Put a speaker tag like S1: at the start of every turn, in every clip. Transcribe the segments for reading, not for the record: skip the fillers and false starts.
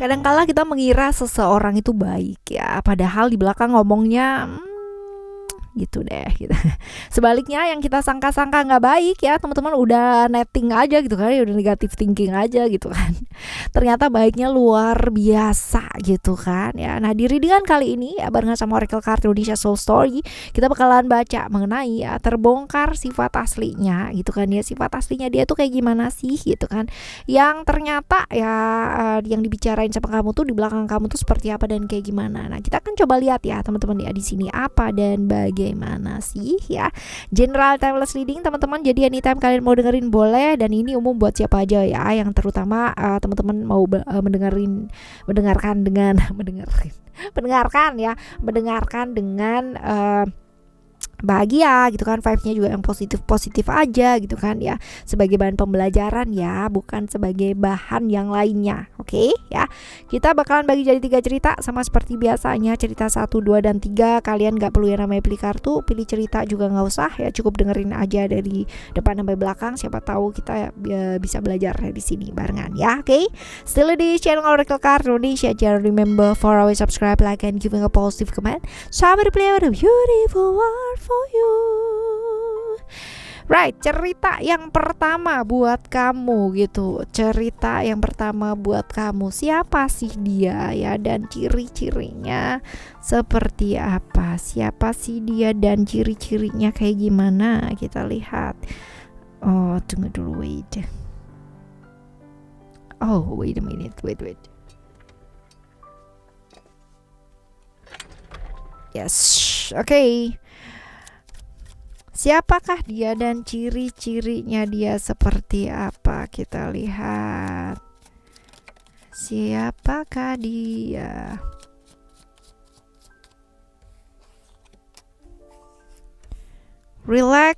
S1: Kadangkala kita mengira seseorang itu baik ya, padahal di belakang ngomongnya gitu deh gitu. Sebaliknya yang kita sangka-sangka nggak baik ya teman-teman udah netting aja gitu kan, udah negatif thinking aja gitu kan. Ternyata baiknya luar biasa gitu kan ya. Nah di readingan kali ini ya barengan sama Oracle Card Indonesia Soul Story kita bakalan baca mengenai ya terbongkar sifat aslinya gitu kan ya. Sifat aslinya dia tuh kayak gimana sih gitu kan, yang ternyata ya yang dibicarain sama kamu tuh di belakang kamu tuh seperti apa dan kayak gimana. Nah kita akan coba lihat ya teman-teman ya di sini apa dan bagaimana sih ya. General timeless reading teman-teman, jadi anytime kalian mau dengerin boleh, dan ini umum buat siapa aja ya, yang terutama teman-teman mau mendengarkan dengan mendengarkan dengan bahagia gitu kan, vibes-nya juga yang positif aja gitu kan ya, sebagai bahan pembelajaran ya, bukan sebagai bahan yang lainnya. Oke ya, kita bakalan bagi jadi 3 cerita sama seperti biasanya, cerita 1, 2, dan 3. Kalian gak perlu yang namanya pilih kartu, pilih cerita juga gak usah ya, cukup dengerin aja dari depan sampai belakang, siapa tahu kita bisa belajar di sini barengan ya. Oke, still di channel Oracle Card Indonesia. Jangan remember for always subscribe, like, and giving a positive comment. Sampai play with a beautiful world for you. Right, cerita yang pertama buat kamu gitu. Cerita yang pertama buat kamu. Siapa sih dia ya, dan ciri-cirinya seperti apa? Siapa sih dia dan ciri-cirinya kayak gimana? Kita lihat. Oh, tunggu dulu, wait. Oh, wait a minute. Wait. Yes, okay. Siapakah dia dan ciri-cirinya dia seperti apa? Kita lihat. Siapakah dia? Relax,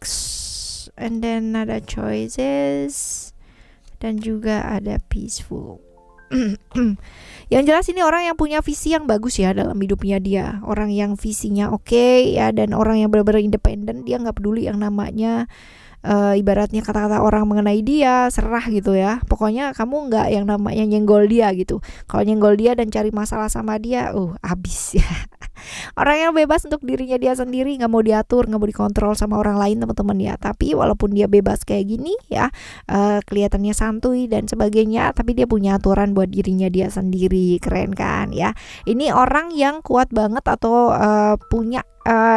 S1: and then ada choices, dan juga ada peaceful. Yang jelas ini orang yang punya visi yang bagus ya dalam hidupnya dia, orang yang visinya oke ya, dan orang yang benar-benar independen. Dia nggak peduli yang namanya ibaratnya kata-kata orang mengenai dia, serah gitu ya. Pokoknya kamu nggak yang namanya nyenggol dia gitu. Kalau nyenggol dia dan cari masalah sama dia, abis ya. Orang yang bebas untuk dirinya dia sendiri, nggak mau diatur, nggak mau dikontrol sama orang lain teman-teman ya. Tapi walaupun dia bebas kayak gini ya, kelihatannya santuy dan sebagainya, tapi dia punya aturan buat dirinya dia sendiri. Keren kan ya. Ini orang yang kuat banget atau punya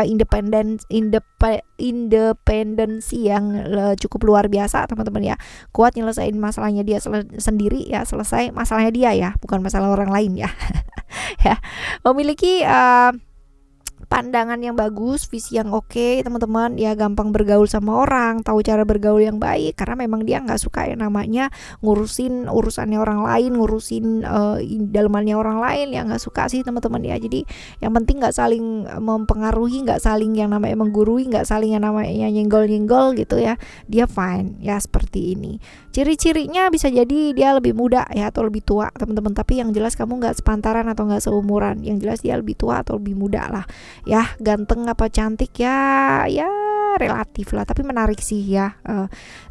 S1: independensi yang cukup luar biasa teman-teman ya. Kuat nyelesain masalahnya dia sendiri ya, selesai masalahnya dia ya, bukan masalah orang lain ya. Ya, memiliki pandangan yang bagus, visi yang oke teman-teman ya, gampang bergaul sama orang, tahu cara bergaul yang baik, karena memang dia nggak suka yang namanya ngurusin urusannya orang lain, ngurusin dalamannya orang lain ya, nggak suka sih teman-teman ya. Jadi yang penting nggak saling mempengaruhi, nggak saling yang namanya menggurui, nggak saling yang namanya nyenggol gitu ya, dia fine ya seperti ini. Ciri-cirinya bisa jadi dia lebih muda ya atau lebih tua teman-teman, tapi yang jelas kamu nggak sepantaran atau nggak seumuran, yang jelas dia lebih tua atau lebih muda lah ya. Ganteng apa cantik ya relatif lah, tapi menarik sih ya.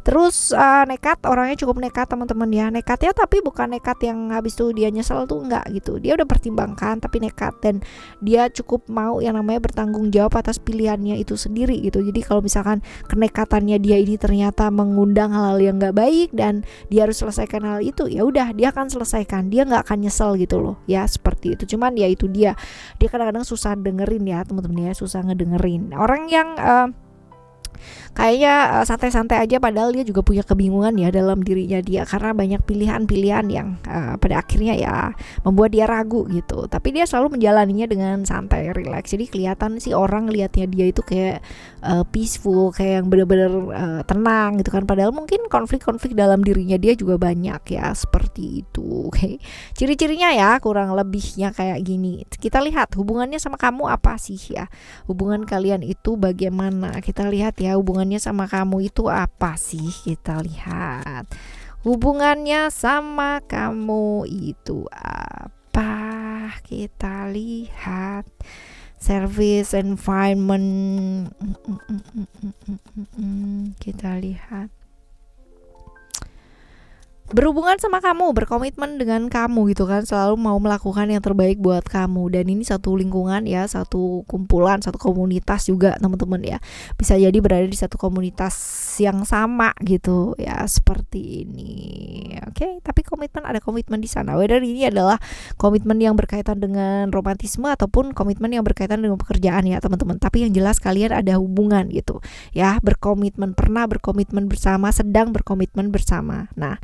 S1: Terus nekat, orangnya cukup nekat teman-teman ya. Nekatnya tapi bukan nekat yang habis itu dia nyesel tuh, enggak gitu. Dia udah pertimbangkan tapi nekat, dan dia cukup mau yang namanya bertanggung jawab atas pilihannya itu sendiri gitu. Jadi kalau misalkan kenekatannya dia ini ternyata mengundang hal-hal yang nggak baik dan dia harus selesaikan hal itu, ya udah dia akan selesaikan, dia nggak akan nyesel gitu loh ya, seperti itu. Cuman ya itu dia kadang-kadang susah dengerin ya teman-teman ya, susah ngedengerin. Orang yang kayaknya santai-santai aja, padahal dia juga punya kebingungan ya dalam dirinya dia, karena banyak pilihan-pilihan yang pada akhirnya ya membuat dia ragu gitu. Tapi dia selalu menjalaninya dengan santai, relax. Jadi kelihatan sih orang lihatnya dia itu kayak peaceful, kayak yang benar-benar tenang gitu kan, padahal mungkin konflik-konflik dalam dirinya dia juga banyak ya, seperti itu. Oke. Ciri-cirinya ya kurang lebihnya kayak gini. Kita lihat hubungannya sama kamu apa sih ya, hubungan kalian itu bagaimana. Kita lihat ya hubungannya sama kamu itu apa sih. Kita lihat hubungannya sama kamu itu apa. Kita lihat service environment. Kita lihat berhubungan sama kamu, berkomitmen dengan kamu gitu kan, selalu mau melakukan yang terbaik buat kamu. Dan ini satu lingkungan ya, satu kumpulan, satu komunitas juga teman-teman ya, bisa jadi berada di satu komunitas yang sama gitu ya, seperti ini. Oke, tapi komitmen, ada komitmen di sana, whether ini adalah komitmen yang berkaitan dengan romantisme ataupun komitmen yang berkaitan dengan pekerjaan ya teman-teman. Tapi yang jelas kalian ada hubungan gitu ya, berkomitmen, pernah berkomitmen bersama, sedang berkomitmen bersama. Nah,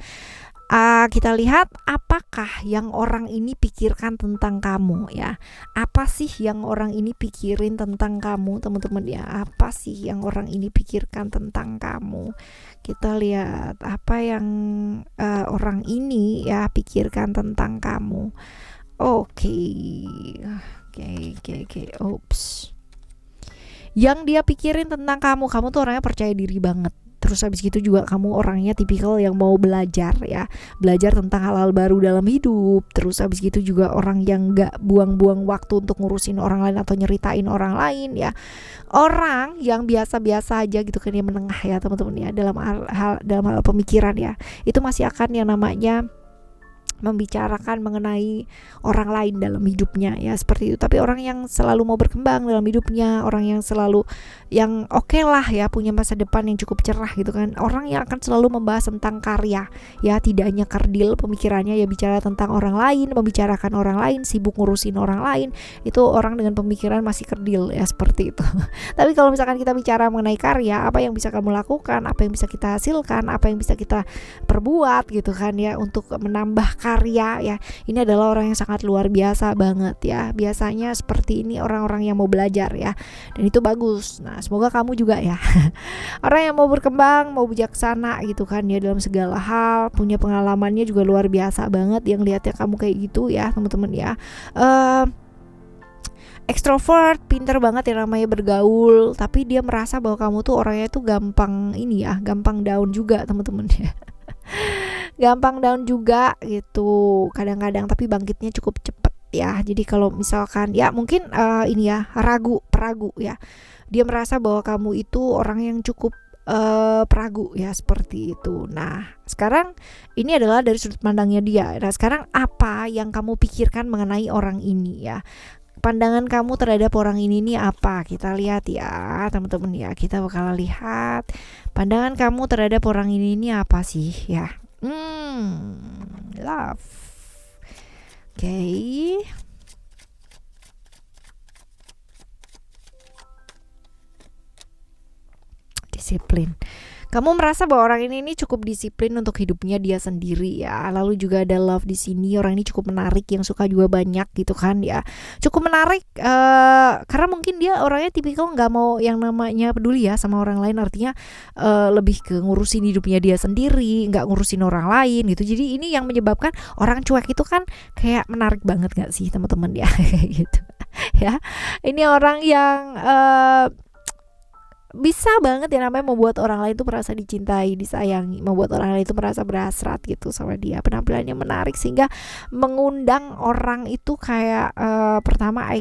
S1: kita lihat apakah yang orang ini pikirkan tentang kamu ya. Apa sih yang orang ini pikirin tentang kamu teman-teman ya. Apa sih yang orang ini pikirkan tentang kamu. Kita lihat apa yang orang ini ya pikirkan tentang kamu. Oke. Oops. Yang dia pikirin tentang kamu tuh orangnya percaya diri banget. Terus habis gitu juga kamu orangnya tipikal yang mau belajar ya, belajar tentang hal-hal baru dalam hidup. Terus habis gitu juga orang yang gak buang-buang waktu untuk ngurusin orang lain atau nyeritain orang lain ya. Orang yang biasa-biasa aja gitu kan, yang menengah ya teman-teman ya, dalam hal pemikiran ya, itu masih akan yang namanya membicarakan mengenai orang lain dalam hidupnya ya, seperti itu. Tapi orang yang selalu mau berkembang dalam hidupnya, orang yang selalu yang oke lah ya, punya masa depan yang cukup cerah gitu kan, orang yang akan selalu membahas tentang karya ya, tidak hanya kerdil pemikirannya ya, bicara tentang orang lain, membicarakan orang lain, sibuk ngurusin orang lain. Itu orang dengan pemikiran masih kerdil ya, seperti itu. Tapi kalau misalkan kita bicara mengenai karya, apa yang bisa kamu lakukan, apa yang bisa kita hasilkan, apa yang bisa kita perbuat gitu kan ya, untuk menambah karya ya, ini adalah orang yang sangat luar biasa banget ya. Biasanya seperti ini orang-orang yang mau belajar ya, dan itu bagus. Nah, semoga kamu juga ya orang yang mau berkembang, mau bijaksana gitu kan ya, dalam segala hal, punya pengalamannya juga luar biasa banget yang lihatnya kamu kayak gitu ya teman-teman ya. Extrovert, pinter banget ya namanya bergaul, tapi dia merasa bahwa kamu tuh orangnya tuh gampang ini ya, gampang down juga teman-teman ya. Gampang down juga gitu kadang-kadang, tapi bangkitnya cukup cepet ya. Jadi kalau misalkan ya mungkin ini ya, peragu ya, dia merasa bahwa kamu itu orang yang cukup peragu ya, seperti itu. Nah, sekarang ini adalah dari sudut pandangnya dia. Nah, sekarang apa yang kamu pikirkan mengenai orang ini ya? Pandangan kamu terhadap orang ini nih apa? Kita lihat ya teman-teman ya, kita bakal lihat pandangan kamu terhadap orang ini nih apa sih ya. Love. Oke. Disiplin. Kamu merasa bahwa orang ini cukup disiplin untuk hidupnya dia sendiri ya. Lalu juga ada love di sini. Orang ini cukup menarik, yang suka juga banyak gitu kan ya. Cukup menarik karena mungkin dia orangnya tipikal nggak mau yang namanya peduli ya sama orang lain. Artinya lebih ke ngurusin hidupnya dia sendiri, nggak ngurusin orang lain gitu. Jadi ini yang menyebabkan orang cuek itu kan kayak menarik banget nggak sih teman-teman ya, kayak gitu ya. Ini orang yang bisa banget ya namanya membuat orang lain tuh merasa dicintai, disayangi, membuat orang lain itu merasa berhasrat gitu sama dia. Penampilannya menarik sehingga mengundang orang itu kayak pertama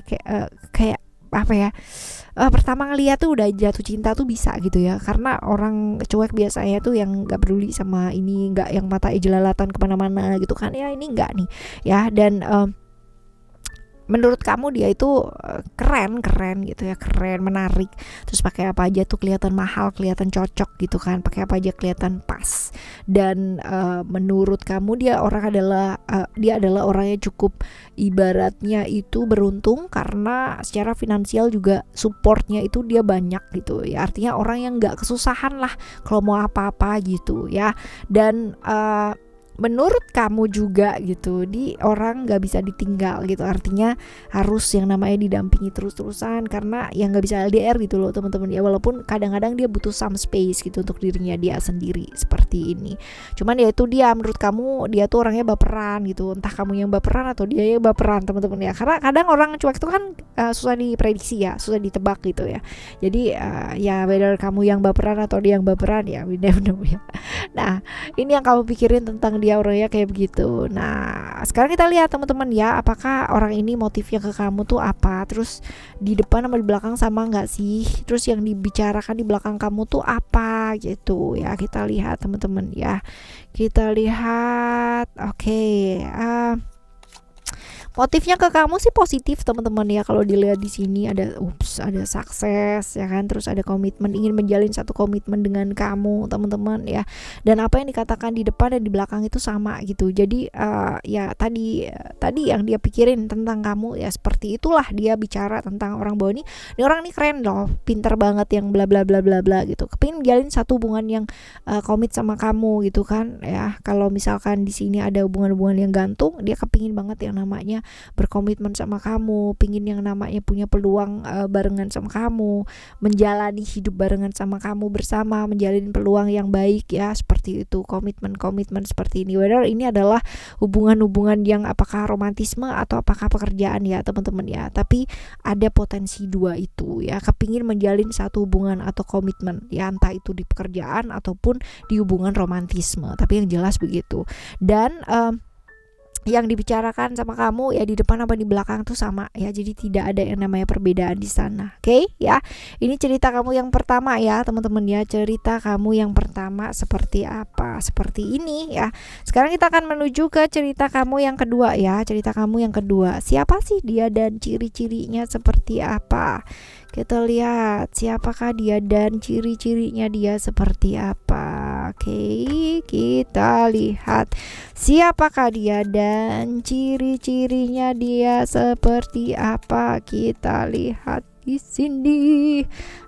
S1: kayak apa ya, pertama ngeliat tuh udah jatuh cinta tuh bisa gitu ya. Karena orang cuek biasanya tuh yang nggak peduli sama ini, nggak yang mata jelalatan kemana-mana gitu kan ya. Ini nggak nih ya. Dan menurut kamu dia itu keren gitu ya, keren, menarik. Terus pakai apa aja tuh kelihatan mahal, kelihatan cocok gitu kan, pakai apa aja kelihatan pas. Dan menurut kamu dia adalah orang yang cukup ibaratnya itu beruntung, karena secara finansial juga supportnya itu dia banyak gitu ya. Artinya orang yang nggak kesusahan lah kalau mau apa-apa gitu ya. Dan menurut kamu juga gitu, di orang nggak bisa ditinggal gitu, artinya harus yang namanya didampingi terus-terusan, karena yang nggak bisa LDR gitu loh teman-teman ya. Walaupun kadang-kadang dia butuh some space gitu untuk dirinya dia sendiri, seperti ini. Cuman ya itu dia, menurut kamu dia tuh orangnya baperan gitu, entah kamu yang baperan atau dia yang baperan teman-teman ya. Karena kadang orang cuek itu kan susah diprediksi ya, susah ditebak gitu ya. Jadi ya whether kamu yang baperan atau dia yang baperan ya, we never know ya. Nah, ini yang kamu pikirin tentang dia ya orangnya kayak begitu. Nah sekarang kita lihat teman-teman ya, apakah orang ini motifnya ke kamu tuh apa, terus di depan sama di belakang sama nggak sih, terus yang dibicarakan di belakang kamu tuh apa gitu ya. Kita lihat teman-teman ya, kita lihat. Oke, motifnya ke kamu sih positif teman-teman ya. Kalau dilihat di sini ada ada sukses ya kan, terus ada komitmen, ingin menjalin satu komitmen dengan kamu teman-teman ya. Dan apa yang dikatakan di depan dan di belakang itu sama gitu. Jadi ya tadi yang dia pikirin tentang kamu ya seperti itulah dia bicara tentang orang bahwa ini orang ini keren loh, pinter banget yang bla bla bla bla bla gitu. Kepingin menjalin satu hubungan yang komit sama kamu gitu kan ya. Kalau misalkan di sini ada hubungan-hubungan yang gantung, dia kepingin banget yang namanya berkomitmen sama kamu, pingin yang namanya punya peluang barengan sama kamu, menjalani hidup barengan sama kamu bersama, menjalin peluang yang baik ya, seperti itu. Komitmen seperti ini, whether ini adalah hubungan-hubungan yang apakah romantisme atau apakah pekerjaan ya teman-teman ya, tapi ada potensi dua itu ya, kepingin menjalin satu hubungan atau komitmen ya, entah itu di pekerjaan ataupun di hubungan romantisme, tapi yang jelas begitu. Dan yang dibicarakan sama kamu ya di depan apa di belakang tuh sama ya, jadi tidak ada yang namanya perbedaan di sana. Oke ya, ini cerita kamu yang pertama ya teman-teman ya, cerita kamu yang pertama seperti apa, seperti ini ya. Sekarang kita akan menuju ke cerita kamu yang kedua ya. Cerita kamu yang kedua, siapa sih dia dan ciri-cirinya seperti apa? Kita lihat siapakah dia dan ciri-cirinya dia seperti apa. Oke, kita lihat siapakah dia dan ciri-cirinya dia seperti apa. Kita lihat di sini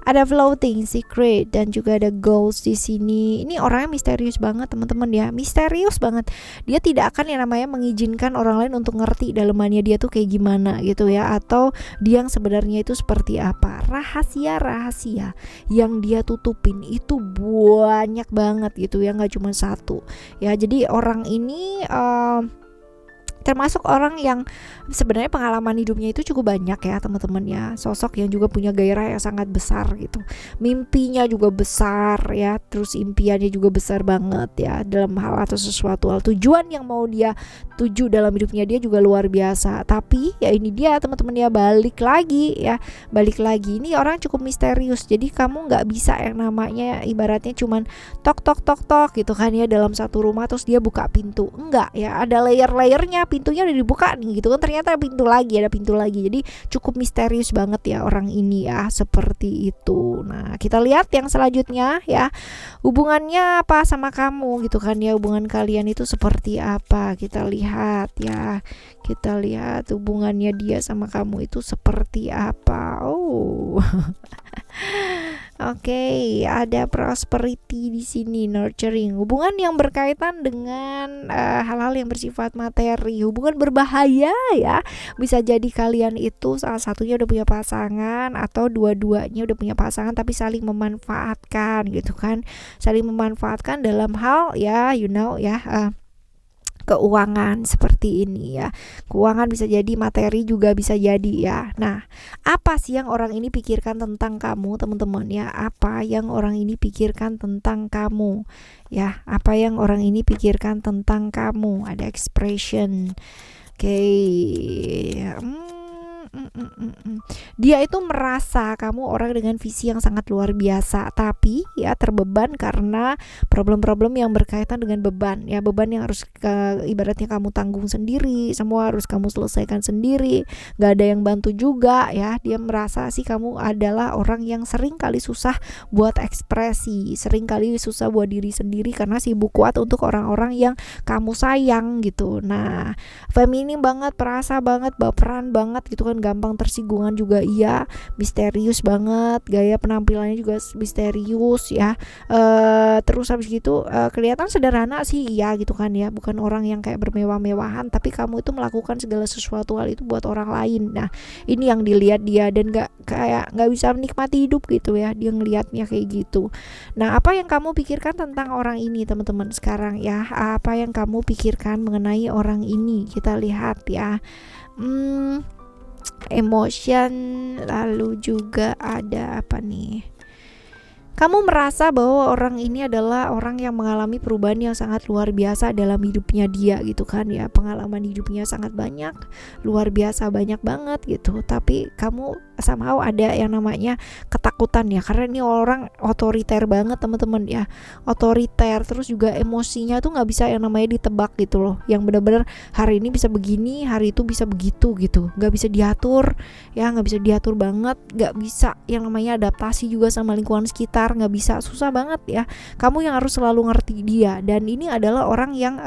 S1: ada floating secret dan juga ada goals di sini. Ini orangnya misterius banget teman-teman ya, misterius banget. Dia tidak akan yang namanya mengizinkan orang lain untuk ngerti dalemannya dia tuh kayak gimana gitu ya, atau dia yang sebenarnya itu seperti apa. Rahasia yang dia tutupin itu banyak banget gitu ya, nggak cuma satu ya. Jadi orang ini termasuk orang yang sebenarnya pengalaman hidupnya itu cukup banyak ya teman-teman ya, sosok yang juga punya gairah yang sangat besar gitu, mimpinya juga besar ya, terus impiannya juga besar banget ya dalam hal atau sesuatu hal, tujuan yang mau dia tuju dalam hidupnya dia juga luar biasa. Tapi ya ini dia teman-teman ya, balik lagi ini orang cukup misterius. Jadi kamu nggak bisa yang namanya ibaratnya cuman tok gitu kan ya dalam satu rumah terus dia buka pintu, enggak ya, ada layer-layernya, pintunya udah dibuka nih gitu kan, ternyata ada pintu lagi. Jadi cukup misterius banget ya orang ini ya, seperti itu. Nah kita lihat yang selanjutnya ya, hubungannya apa sama kamu gitu kan ya, hubungan kalian itu seperti apa. Kita lihat ya, kita lihat hubungannya dia sama kamu itu seperti apa. Oke, ada prosperity di sini, nurturing, hubungan yang berkaitan dengan hal-hal yang bersifat materi, hubungan berbahaya ya. Bisa jadi kalian itu salah satunya udah punya pasangan atau dua-duanya udah punya pasangan tapi saling memanfaatkan gitu kan. Saling memanfaatkan dalam hal ya keuangan seperti ini ya. Keuangan bisa jadi, materi juga bisa jadi ya. Nah, apa sih yang orang ini pikirkan tentang kamu teman-teman ya? Apa yang orang ini pikirkan tentang kamu ya? Apa yang orang ini pikirkan tentang kamu? Ada expression. Oke. Dia itu merasa kamu orang dengan visi yang sangat luar biasa, tapi ya terbeban karena problem-problem yang berkaitan dengan beban ya, beban yang harus ibaratnya kamu tanggung sendiri, semua harus kamu selesaikan sendiri, gak ada yang bantu juga ya. Dia merasa sih kamu adalah orang yang sering kali susah buat ekspresi, sering kali susah buat diri sendiri karena sibuk kuat untuk orang-orang yang kamu sayang gitu. Nah, feminim banget, perasa banget, baperan banget gitu kan, gampang tersinggungan juga iya, misterius banget, gaya penampilannya juga misterius ya. Terus habis gitu kelihatan sederhana sih iya gitu kan ya, bukan orang yang kayak bermewah-mewahan, tapi kamu itu melakukan segala sesuatu hal itu buat orang lain. Nah ini yang dilihat dia, dan nggak bisa menikmati hidup gitu ya, dia ngelihatnya kayak gitu. Nah apa yang kamu pikirkan tentang orang ini teman-teman sekarang ya, apa yang kamu pikirkan mengenai orang ini? Kita lihat ya. Emotion, lalu juga ada apa nih, Kamu merasa bahwa orang ini adalah orang yang mengalami perubahan yang sangat luar biasa dalam hidupnya dia gitu kan ya, pengalaman hidupnya sangat banyak, luar biasa banyak banget gitu. Tapi kamu somehow ada yang namanya ketakutan ya, karena ini orang otoriter banget teman-teman ya, otoriter, terus juga emosinya tuh nggak bisa yang namanya ditebak gitu loh, yang benar-benar hari ini bisa begini, hari itu bisa begitu gitu, nggak bisa diatur ya, nggak bisa diatur banget, nggak bisa yang namanya adaptasi juga sama lingkungan sekitar, nggak bisa, susah banget ya. Kamu yang harus selalu ngerti dia, dan ini adalah orang yang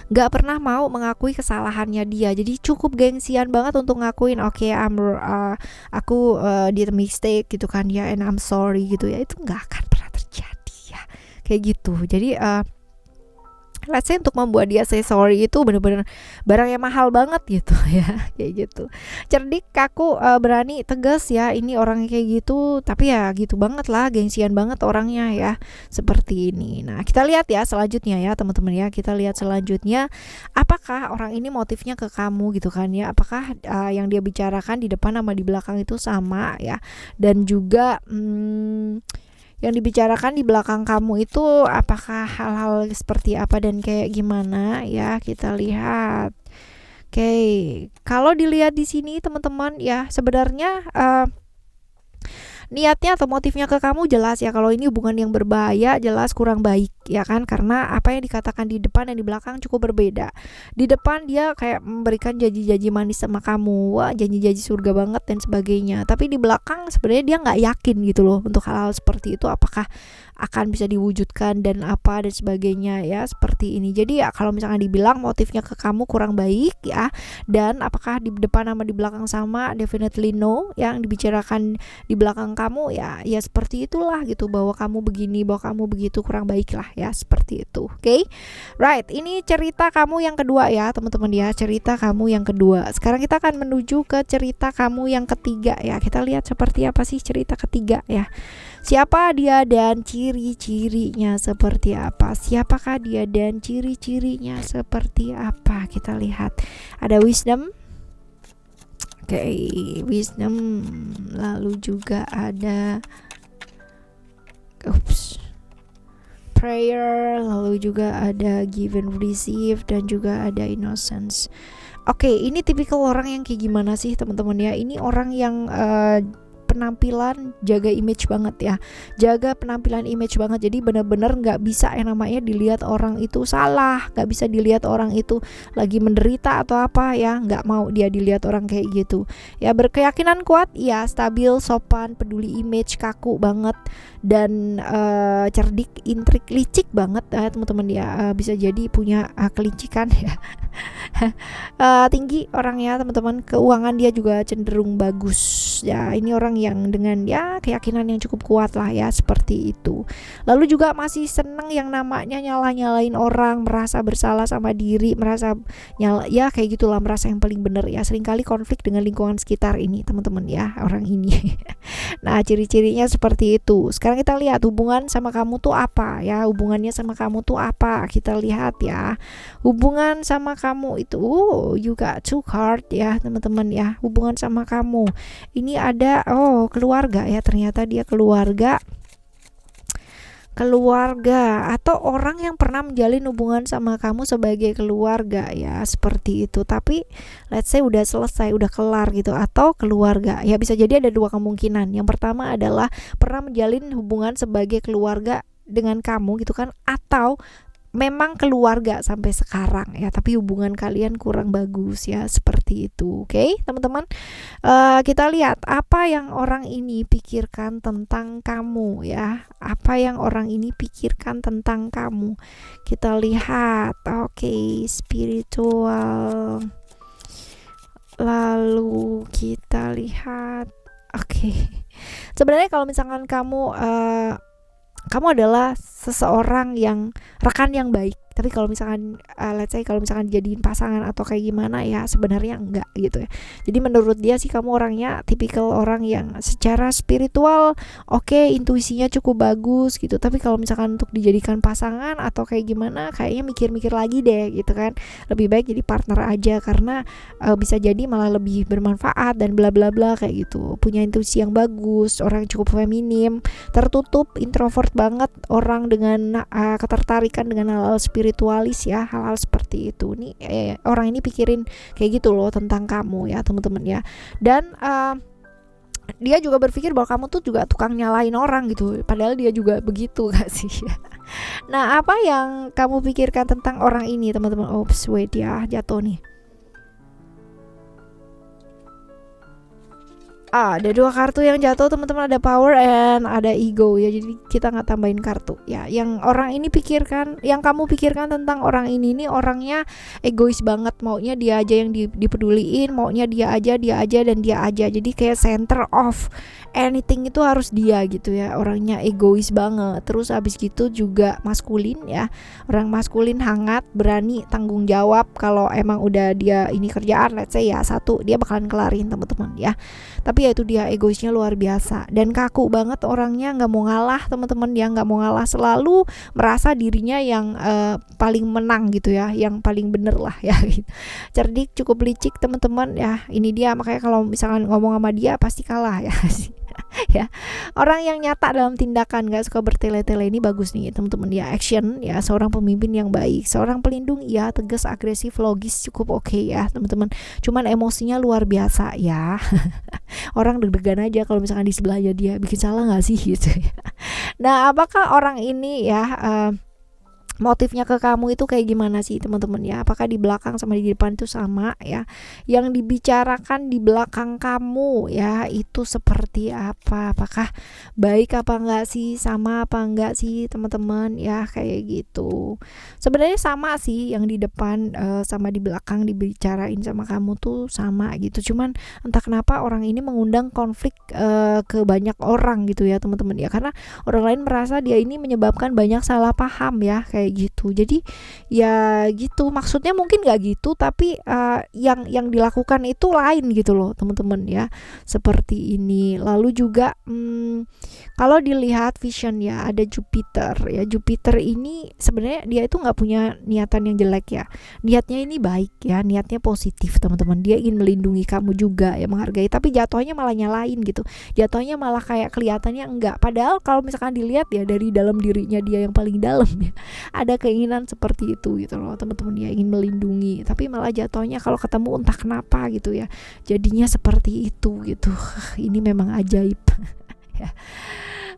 S1: nggak pernah mau mengakui kesalahannya dia, jadi cukup gengsian banget untuk ngakuin oke, aku did a mistake gitu kan ya, and I'm sorry gitu ya, itu nggak akan pernah terjadi ya kayak gitu. Jadi let's say untuk membuat dia say sorry itu bener-bener barang yang mahal banget gitu ya, kayak gitu. Cerdik, kaku, berani, tegas ya, ini orangnya kayak gitu, tapi ya gitu banget lah, gengsian banget orangnya ya, seperti ini. Nah, kita lihat ya selanjutnya ya teman-teman ya, kita lihat selanjutnya apakah orang ini motifnya ke kamu gitu kan ya, apakah yang dia bicarakan di depan sama di belakang itu sama ya, dan juga yang dibicarakan di belakang kamu itu apakah hal-hal seperti apa dan kayak gimana ya, kita lihat. Oke, kalau dilihat di sini teman-teman ya, sebenarnya niatnya atau motifnya ke kamu jelas ya, kalau ini hubungan yang berbahaya jelas kurang baik ya kan, karena apa yang dikatakan di depan dan di belakang cukup berbeda. Di depan dia kayak memberikan janji-janji manis sama kamu, wah janji-janji surga banget dan sebagainya, tapi di belakang sebenarnya dia nggak yakin gitu loh untuk hal-hal seperti itu apakah akan bisa diwujudkan dan apa dan sebagainya ya, seperti ini. Jadi ya kalau misalnya dibilang motifnya ke kamu kurang baik ya, dan apakah di depan sama di belakang sama, definitely no. Yang dibicarakan di belakang kamu ya seperti itulah gitu, bahwa kamu begini, bahwa kamu begitu, kurang baik lah ya, seperti itu. Oke, right, ini cerita kamu yang kedua ya teman-teman ya, cerita kamu yang kedua. Sekarang kita akan menuju ke cerita kamu yang ketiga ya, kita lihat seperti apa sih cerita ketiga ya. Siapa dia dan ciri-cirinya seperti apa? Siapakah dia dan ciri-cirinya seperti apa? Kita lihat. Ada wisdom. Oke, wisdom. Lalu juga ada prayer, lalu juga ada give and receive, dan juga ada innocence. Oke, ini tipikal orang yang kayak gimana sih teman-teman ya? Ini orang yang penampilan jaga image banget ya, jaga penampilan image banget, jadi benar-benar nggak bisa yang namanya dilihat orang itu salah, nggak bisa dilihat orang itu lagi menderita atau apa ya, nggak mau dia dilihat orang kayak gitu ya. Berkeyakinan kuat ya, stabil, sopan, peduli image, kaku banget, dan cerdik, intrik, licik banget ya teman-teman ya, bisa jadi punya kelicikan ya. Tinggi orangnya teman-teman, keuangan dia juga cenderung bagus ya, ini orang yang dengan ya keyakinan yang cukup kuat lah ya, seperti itu. Lalu juga masih seneng yang namanya nyala-nyalain orang, merasa bersalah sama diri, merasa ya kayak gitulah, merasa yang paling benar ya, seringkali konflik dengan lingkungan sekitar ini teman-teman ya, orang ini. Nah, ciri-cirinya seperti itu. Sekarang kita lihat hubungan sama kamu tuh apa ya, hubungannya sama kamu tuh apa, kita lihat ya. Hubungan sama kamu itu you got two card ya teman-teman ya, hubungan sama kamu ini ada keluarga ya, ternyata dia keluarga atau orang yang pernah menjalin hubungan sama kamu sebagai keluarga ya, seperti itu. Tapi let's say udah selesai, udah kelar gitu, atau keluarga ya, bisa jadi ada dua kemungkinan. Yang pertama adalah pernah menjalin hubungan sebagai keluarga dengan kamu gitu kan, atau memang keluarga sampai sekarang ya, tapi hubungan kalian kurang bagus ya, seperti itu. Oke, teman-teman, kita lihat apa yang orang ini pikirkan tentang kamu ya, apa yang orang ini pikirkan tentang kamu. Kita lihat. Oke, spiritual, lalu kita lihat. Oke, sebenarnya kalau misalkan kamu adalah seseorang yang rekan yang baik Tapi kalau misalkan let's say kalau misalkan dijadiin pasangan atau kayak gimana ya sebenarnya enggak gitu ya. Jadi menurut dia sih kamu orangnya tipikal orang yang secara spiritual oke, intuisinya cukup bagus gitu. Tapi kalau misalkan untuk dijadikan pasangan atau kayak gimana, kayaknya mikir-mikir lagi deh gitu kan. Lebih baik jadi partner aja karena bisa jadi malah lebih bermanfaat dan bla bla bla kayak gitu. Punya intuisi yang bagus, orang yang cukup feminim, tertutup, introvert banget, orang dengan ketertarikan dengan hal-hal spiritualis ya, hal-hal seperti itu nih orang ini pikirin kayak gitu loh tentang kamu ya teman-teman ya. Dan dia juga berpikir bahwa kamu tuh juga tukang nyalain orang gitu, padahal dia juga begitu gak sih. Nah, apa yang kamu pikirkan tentang orang ini teman-teman? Oops, wait ya, jatuh nih. Ada 2 kartu yang jatuh teman-teman, ada power and ada ego ya. Jadi kita nggak tambahin kartu ya. Yang orang ini pikirkan, yang kamu pikirkan tentang orang ini orangnya egois banget, maunya dia aja yang dipeduliin, maunya dia aja dan dia aja. Jadi kayak center of anything itu harus dia gitu ya. Orangnya egois banget. Terus abis gitu juga maskulin ya. Orang maskulin hangat, berani, tanggung jawab. Kalau emang udah dia ini kerjaan let's say ya 1, dia bakalan kelarin teman-teman ya. Tapi ya itu dia, egoisnya luar biasa dan kaku banget orangnya, nggak mau ngalah teman-teman ya, nggak mau ngalah, selalu merasa dirinya yang paling menang gitu ya, yang paling bener lah ya gitu. Cerdik, cukup licik teman-teman ya, ini dia makanya kalau misalkan ngomong sama dia pasti kalah ya ya. Orang yang nyata dalam tindakan, gak suka bertele-tele, ini bagus nih teman-teman ya. Action ya, seorang pemimpin yang baik, seorang pelindung ya, tegas, agresif, logis, cukup oke ya teman-teman. Cuman emosinya luar biasa ya. Orang deg-degan aja kalau misalkan di sebelahnya dia, bikin salah gak sih gitu ya. Nah, apakah orang ini ya motifnya ke kamu itu kayak gimana sih teman-teman ya? Apakah di belakang sama di depan itu sama ya? Yang dibicarakan di belakang kamu ya itu seperti apa? Apakah baik apa enggak sih? Sama apa enggak sih teman-teman ya, kayak gitu. Sebenarnya sama sih, yang di depan sama di belakang dibicarain sama kamu tuh sama gitu. Cuman entah kenapa orang ini mengundang konflik ke banyak orang gitu ya teman-teman ya, karena orang lain merasa dia ini menyebabkan banyak salah paham ya, kayak gitu. Jadi ya gitu, maksudnya mungkin nggak gitu, tapi yang dilakukan itu lain gitu loh teman-teman ya, seperti ini. Lalu juga kalau dilihat vision ya, ada Jupiter ya. Jupiter ini sebenarnya dia itu nggak punya niatan yang jelek ya, niatnya ini baik ya, niatnya positif teman-teman. Dia ingin melindungi kamu juga ya, menghargai, tapi jatuhnya malah nyalain gitu, jatuhnya malah kayak kelihatannya enggak, padahal kalau misalkan dilihat ya dari dalam dirinya dia yang paling dalam ya, ada keinginan seperti itu gitu loh teman-teman, dia ingin melindungi, tapi malah jatuhnya kalau ketemu entah kenapa gitu ya, jadinya seperti itu gitu. Ini memang ajaib ya.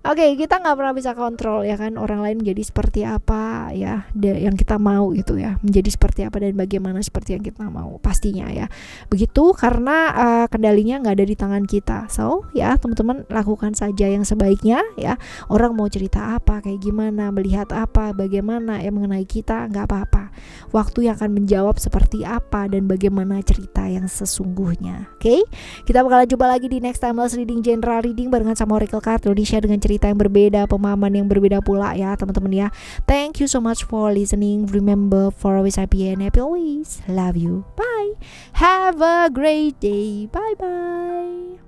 S1: Oke, kita nggak pernah bisa kontrol ya kan orang lain menjadi seperti apa ya, yang kita mau gitu ya, menjadi seperti apa dan bagaimana seperti yang kita mau pastinya ya begitu, karena kendalinya nggak ada di tangan kita. So ya teman-teman, lakukan saja yang sebaiknya ya. Orang mau cerita apa, kayak gimana, melihat apa, bagaimana ya mengenai kita, nggak apa-apa. Waktu yang akan menjawab seperti apa dan bagaimana cerita yang sesungguhnya. Oke, kita bakalan jumpa lagi di next timeless reading, general reading barengan sama Oracle Card Indonesia dengan cerita yang berbeda, pemahaman yang berbeda pula ya teman-teman ya. Thank you so much for listening. Remember, for always happy and happy always. Love you. Bye. Have a great day. Bye bye.